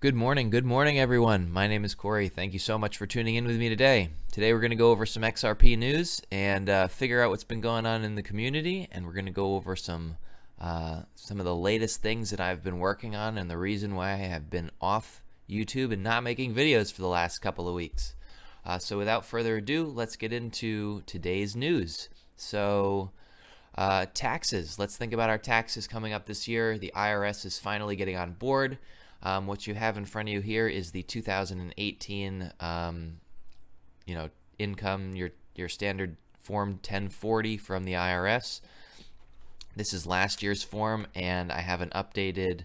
Good morning everyone. My name is Corey. Thank you so much for tuning in with me today. Today we're going to go over some XRP news and figure out what's been going on in the community, and we're going to go over some of the latest things that I've been working on and the reason why I have been off YouTube and not making videos for the last couple of weeks. So without further ado, let's get into today's news. So taxes. Let's think about our taxes coming up this year. The IRS is finally getting on board. What you have in front of you here is the 2018, income, your standard Form 1040 from the IRS. This is last year's form, and I have an updated.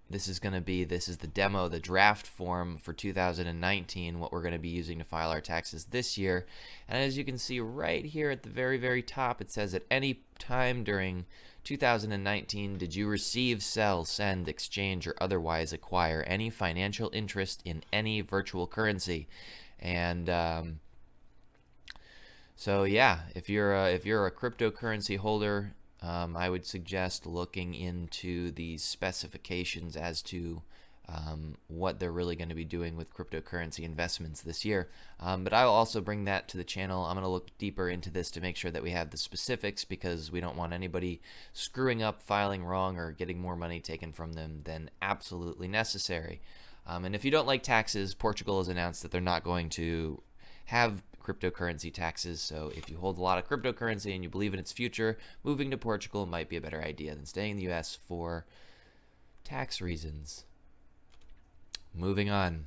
This is the demo, the draft form for 2019. What we're going to be using to file our taxes this year, and as you can see right here at the very, very top, it says at any time during 2019, did you receive, sell, send, exchange, or otherwise acquire any financial interest in any virtual currency? And so yeah, if you're a cryptocurrency holder, I would suggest looking into the specifications as to what they're really going to be doing with cryptocurrency investments this year. But I'll also bring that to the channel. I'm going to look deeper into this to make sure that we have the specifics, because we don't want anybody screwing up, filing wrong, or getting more money taken from them than absolutely necessary. And if you don't like taxes, Portugal has announced that they're not going to have cryptocurrency taxes. So if you hold a lot of cryptocurrency and you believe in its future, moving to Portugal might be a better idea than staying in the US for tax reasons. Moving on.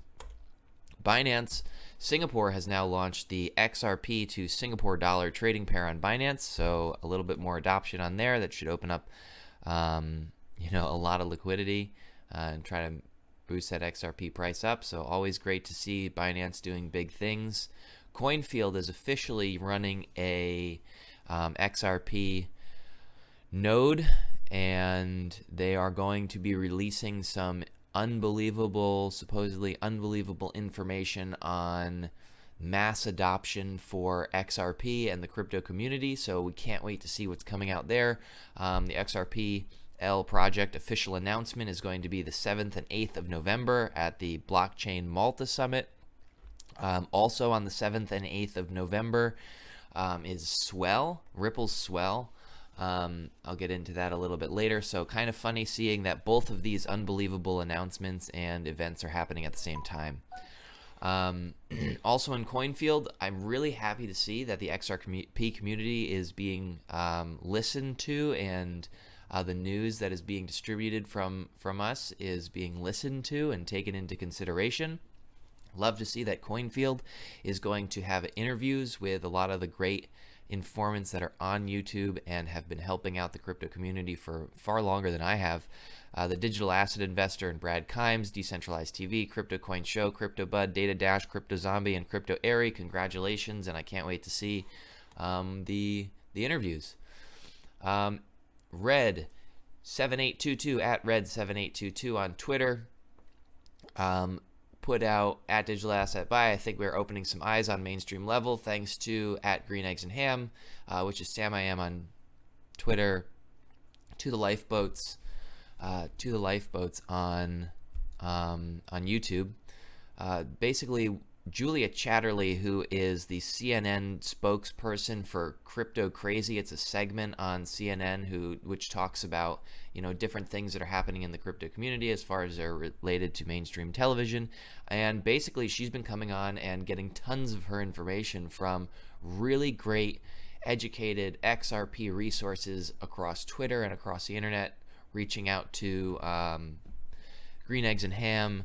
Binance Singapore has now launched the XRP to Singapore dollar trading pair on Binance, so a little bit more adoption on there. That should open up a lot of liquidity and try to boost that XRP price up. So always great to see Binance doing big things. Coinfield is officially running a XRP node, and they are going to be releasing some supposedly unbelievable information on mass adoption for XRP and the crypto community. So we can't wait to see what's coming out there. The XRP-L project official announcement is going to be the 7th and 8th of November at the Blockchain Malta Summit. Also on the 7th and 8th of November is Swell, Ripple's Swell. I'll get into that a little bit later. So kind of funny seeing that both of these unbelievable announcements and events are happening at the same time. Also in Coinfield, I'm really happy to see that the XRP community is being listened to, and the news that is being distributed from us is being listened to and taken into consideration. Love to see that Coinfield is going to have interviews with a lot of the great informants that are on YouTube and have been helping out the crypto community for far longer than I have. The Digital Asset Investor and Brad Kimes, Decentralized TV, Crypto Coin Show, Crypto Bud, Data Dash, Crypto Zombie, and Crypto Airy. Congratulations, and I can't wait to see the interviews. Red7822 at Red7822 on Twitter. Put out at Digital Asset Buy. I think we're opening some eyes on mainstream level thanks to at Green Eggs and Ham, which is Sam I Am on Twitter, to the lifeboats on YouTube. Basically, Julia Chatterley, who is the CNN spokesperson for Crypto Crazy. It's a segment on CNN which talks about different things that are happening in the crypto community as far as they're related to mainstream television. And basically, she's been coming on and getting tons of her information from really great, educated XRP resources across Twitter and across the internet, reaching out to Green Eggs and Ham,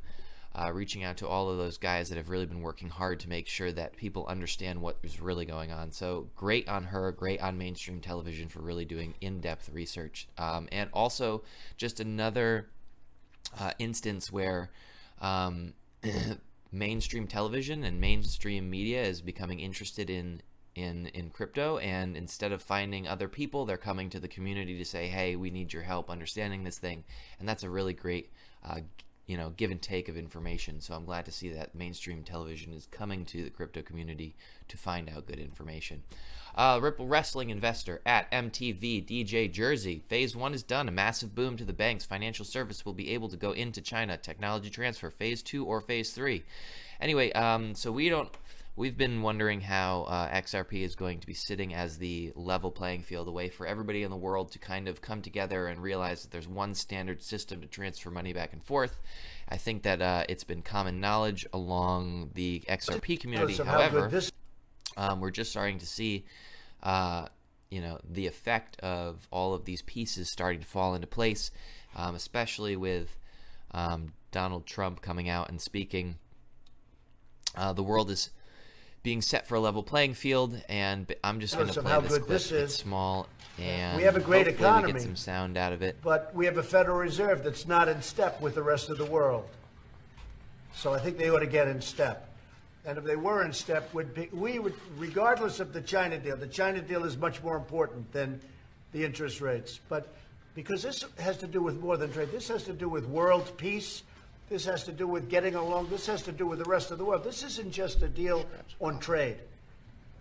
reaching out to all of those guys that have really been working hard to make sure that people understand what is really going on. So great on her, great on mainstream television for really doing in-depth research. And also just another instance where mainstream television and mainstream media is becoming interested in crypto, and instead of finding other people, they're coming to the community to say, hey, we need your help understanding this thing. And that's a really great give and take of information. So I'm glad to see that mainstream television is coming to the crypto community to find out good information. Ripple Wrestling Investor at MTV DJ Jersey. Phase 1 is done. A massive boom to the banks. Financial service will be able to go into China. Technology transfer. Phase 2 or Phase 3. Anyway, so we've been wondering how XRP is going to be sitting as the level playing field, a way for everybody in the world to kind of come together and realize that there's one standard system to transfer money back and forth. I think that it's been common knowledge along the XRP community. However, we're just starting to see, the effect of all of these pieces starting to fall into place, especially with Donald Trump coming out and speaking. The world is being set for a level playing field, and I'm just going to play this clip. It's small, and we have a great economy. We get some sound out of it. But we have a Federal Reserve that's not in step with the rest of the world. So I think they ought to get in step. And if they were in step, we would, regardless of the China deal is much more important than the interest rates. But because this has to do with more than trade, this has to do with world peace. This has to do with getting along. This has to do with the rest of the world. This isn't just a deal on trade.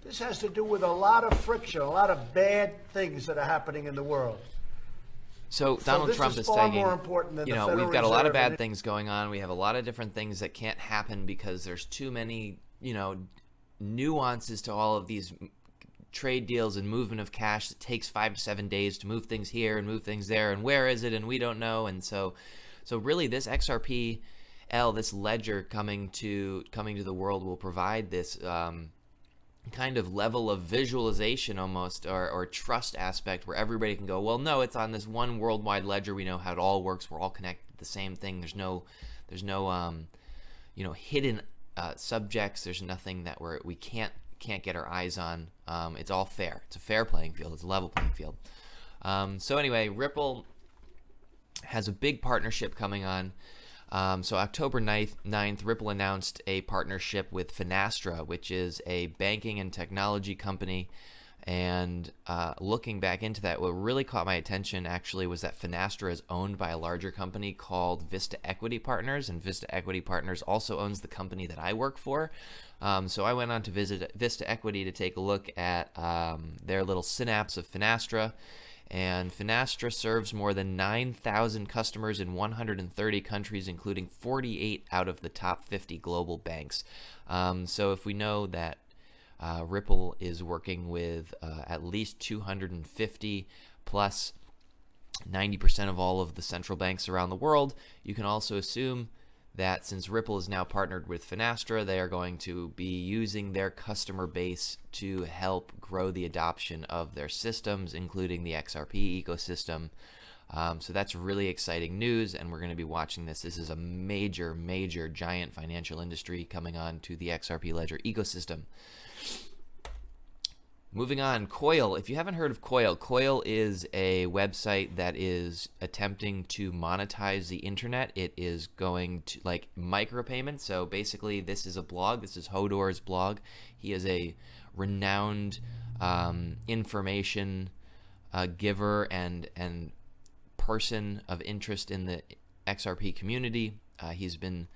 This has to do with a lot of friction, a lot of bad things that are happening in the world. So Donald Trump is saying, more important than we've got a lot of bad things going on. We have a lot of different things that can't happen because there's too many, nuances to all of these trade deals and movement of cash that takes 5 to 7 days to move things here and move things there, and where is it, and we don't know. And so really this XRPL, this ledger coming to the world will provide this kind of level of visualization almost, or trust aspect, where everybody can go, well, no, it's on this one worldwide ledger. We know how it all works. We're all connected to the same thing. There's no hidden subjects. There's nothing that we can't get our eyes on. It's all fair. It's a fair playing field. It's a level playing field. So anyway, Ripple has a big partnership coming on. So October 9th, Ripple announced a partnership with Finastra, which is a banking and technology company. And looking back into that, what really caught my attention actually was that Finastra is owned by a larger company called Vista Equity Partners, and Vista Equity Partners also owns the company that I work for. So I went on to visit Vista Equity to take a look at their little synapse of Finastra. And Finastra serves more than 9,000 customers in 130 countries, including 48 out of the top 50 global banks. So if we know that Ripple is working with at least 250 plus 90% of all of the central banks around the world, you can also assume that since Ripple is now partnered with Finastra, they are going to be using their customer base to help grow the adoption of their systems, including the XRP ecosystem. So that's really exciting news, and we're going to be watching this. This is a major, major, giant financial industry coming on to the XRP Ledger ecosystem. Moving on, Coil. If you haven't heard of Coil, Coil is a website that is attempting to monetize the internet. It is going to, like, micropayments. So basically, this is a blog. This is Hodor's blog. He is a renowned information giver and person of interest in the XRP community. He's been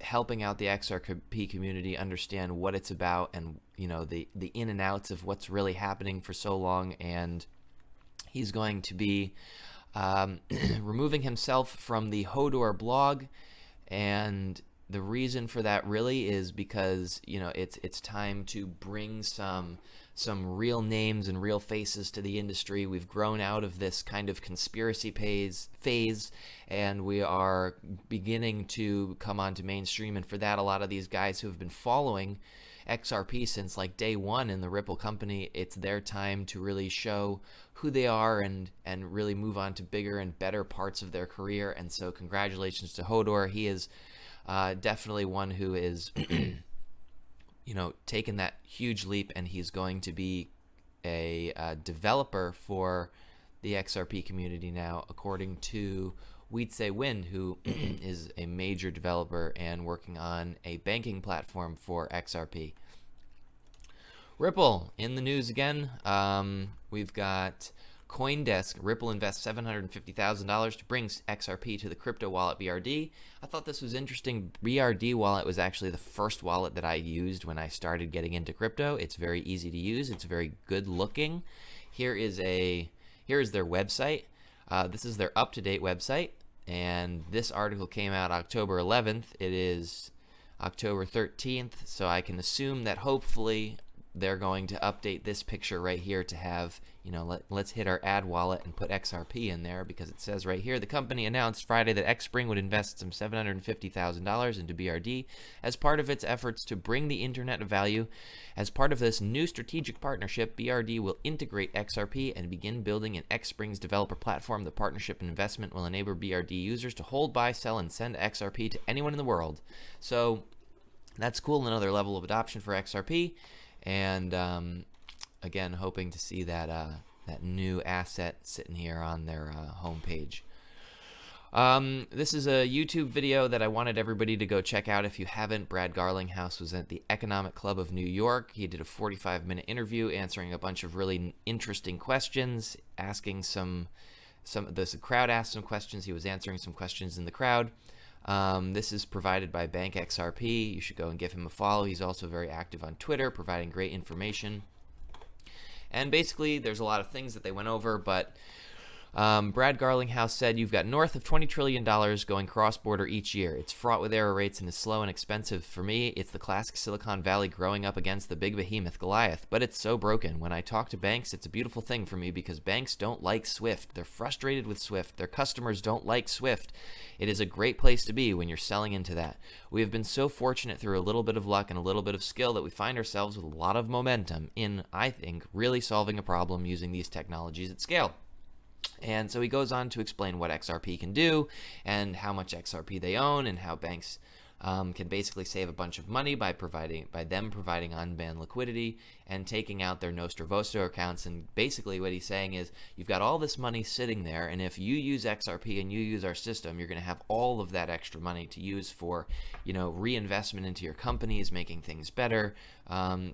helping out the XRP community understand what it's about, and the in and outs of what's really happening for so long. And he's going to be removing himself from the Hodor blog, and the reason for that really is because it's time to bring some real names and real faces to the industry. We've grown out of this kind of conspiracy phase, and we are beginning to come onto mainstream. And for that, a lot of these guys who have been following XRP since like day one in the Ripple company, it's their time to really show who they are and really move on to bigger and better parts of their career. And so congratulations to Hodor. He is definitely one who is taken that huge leap, and he's going to be a developer for the XRP community now, according to Wietse Win, who is a major developer and working on a banking platform for XRP. Ripple in the news again. We've got CoinDesk, Ripple invests $750,000 to bring XRP to the crypto wallet BRD. I thought this was interesting. BRD wallet was actually the first wallet that I used when I started getting into crypto. It's very easy to use. It's very good looking. Here is their website. This is their up-to-date website, and this article came out October 11th. It is October 13th, so I can assume that hopefully they're going to update this picture right here to have, let's hit our ad wallet and put XRP in there, because it says right here, the company announced Friday that Xspring would invest some $750,000 into BRD as part of its efforts to bring the Internet of Value. As part of this new strategic partnership, BRD will integrate XRP and begin building an Xspring's developer platform. The partnership and investment will enable BRD users to hold, buy, sell, and send XRP to anyone in the world. So that's cool, another level of adoption for XRP. And again, hoping to see that that new asset sitting here on their homepage. This is a YouTube video that I wanted everybody to go check out if you haven't. Brad Garlinghouse was at the Economic Club of New York. He did a 45-minute interview answering a bunch of really interesting questions, asking the crowd asked some questions. He was answering some questions in the crowd. This is provided by Bank XRP. You should go and give him a follow. He's also very active on Twitter, providing great information. And basically, there's a lot of things that they went over, but Brad Garlinghouse said, you've got north of $20 trillion going cross-border each year. It's fraught with error rates and is slow and expensive. For me, it's the classic Silicon Valley growing up against the big behemoth Goliath, but it's so broken. When I talk to banks, it's a beautiful thing for me because banks don't like SWIFT. They're frustrated with SWIFT. Their customers don't like SWIFT. It is a great place to be when you're selling into that. We have been so fortunate through a little bit of luck and a little bit of skill that we find ourselves with a lot of momentum in, I think, really solving a problem using these technologies at scale. And so he goes on to explain what XRP can do and how much XRP they own and how banks can basically save a bunch of money by them providing unbanned liquidity and taking out their Nostro Vosto accounts. And basically what he's saying is you've got all this money sitting there, and if you use XRP and you use our system, you're going to have all of that extra money to use for, reinvestment into your companies, making things better.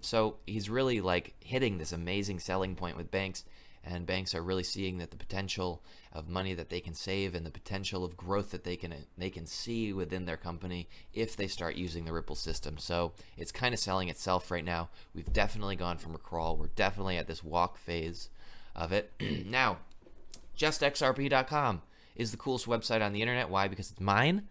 So he's really like hitting this amazing selling point with banks. And banks are really seeing that the potential of money that they can save and the potential of growth that they can see within their company if they start using the Ripple system. So it's kind of selling itself right now. We've definitely gone from a crawl. We're definitely at this walk phase of it. Now, justxrp.com is the coolest website on the internet. Why? Because it's mine.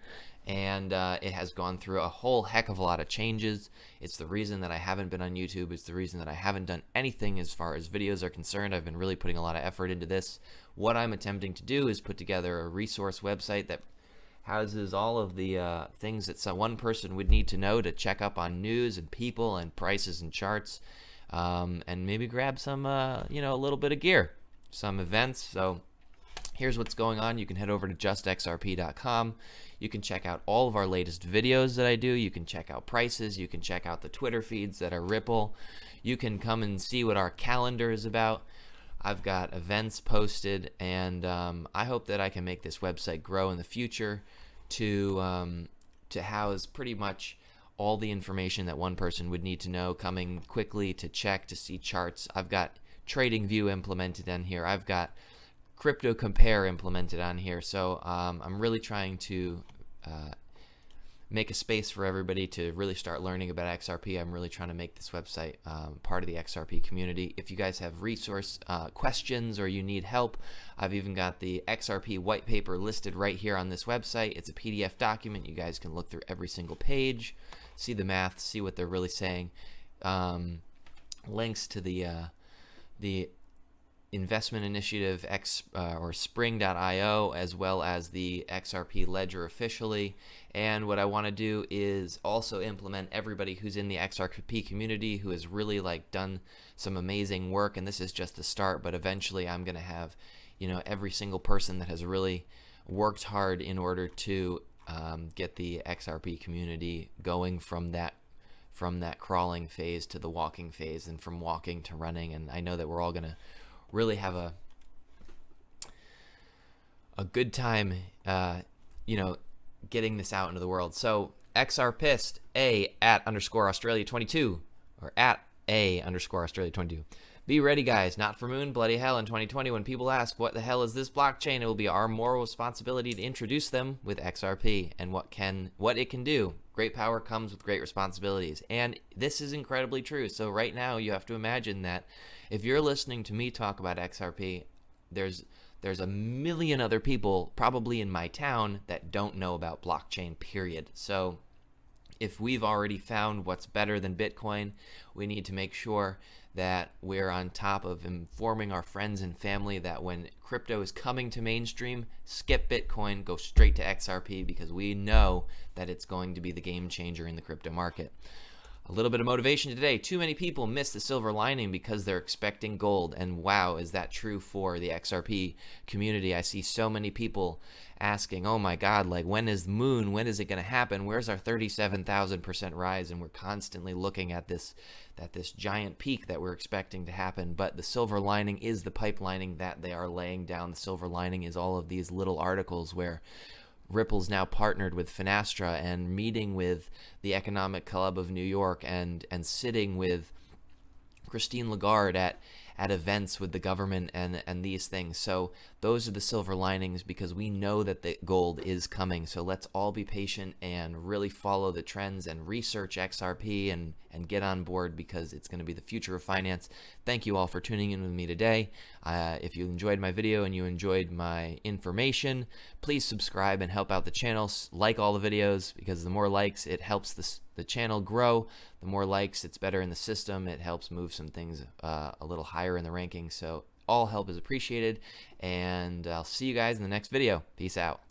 And it has gone through a whole heck of a lot of changes. It's the reason that I haven't been on YouTube. It's the reason that I haven't done anything as far as videos are concerned. I've been really putting a lot of effort into this. What I'm attempting to do is put together a resource website that houses all of the things that one person would need to know to check up on news and people and prices and charts, and maybe grab some, a little bit of gear, some events. So here's what's going on. You can head over to justxrp.com. You can check out all of our latest videos that I do. You can check out prices. You can check out the Twitter feeds that are Ripple. You can come and see what our calendar is about. I've got events posted, and I hope that I can make this website grow in the future to house pretty much all the information that one person would need to know, coming quickly to check, to see charts. I've got TradingView implemented in here. I've got Crypto Compare implemented on here. So I'm really trying to make a space for everybody to really start learning about XRP. I'm really trying to make this website part of the XRP community. If you guys have resource questions or you need help, I've even got the XRP white paper listed right here on this website. It's a PDF document. You guys can look through every single page, see the math, see what they're really saying. Links to the investment initiative or spring.io, as well as the XRP ledger officially. And what I want to do is also implement everybody who's in the XRP community who has really done some amazing work, and this is just the start, but eventually I'm going to have every single person that has really worked hard in order to get the XRP community going from that crawling phase to the walking phase, and from walking to running. And I know that we're all going to really have a good time, getting this out into the world. So XRPist, @_Australia22, or @A_Australia22. Be ready, guys. Not for moon, bloody hell. In 2020, when people ask, what the hell is this blockchain? It will be our moral responsibility to introduce them with XRP and what it can do. Great power comes with great responsibilities. And this is incredibly true. So right now, you have to imagine that if you're listening to me talk about XRP, there's a million other people probably in my town that don't know about blockchain, period. So if we've already found what's better than Bitcoin, we need to make sure that we're on top of informing our friends and family that when crypto is coming to mainstream, skip Bitcoin, go straight to XRP, because we know that it's going to be the game changer in the crypto market. A little bit of motivation today. Too many people miss the silver lining because they're expecting gold. And wow, is that true for the XRP community? I see so many people asking, oh my God, like when is the moon? When is it going to happen? Where's our 37,000% rise? And we're constantly looking at this giant peak that we're expecting to happen. But the silver lining is the pipelining that they are laying down. The silver lining is all of these little articles where Ripple's now partnered with Finastra and meeting with the Economic Club of New York and sitting with Christine Lagarde at events with the government and these things. So those are the silver linings, because we know that the gold is coming. So let's all be patient and really follow the trends and research XRP and get on board, because it's going to be the future of finance. Thank you all for tuning in with me today. If you enjoyed my video and you enjoyed my information, please subscribe and help out the channel. Like all the videos, because the more likes, it helps the channel grow. The more likes, it's better in the system. It helps move some things a little higher in the rankings. So all help is appreciated, and I'll see you guys in the next video. Peace out.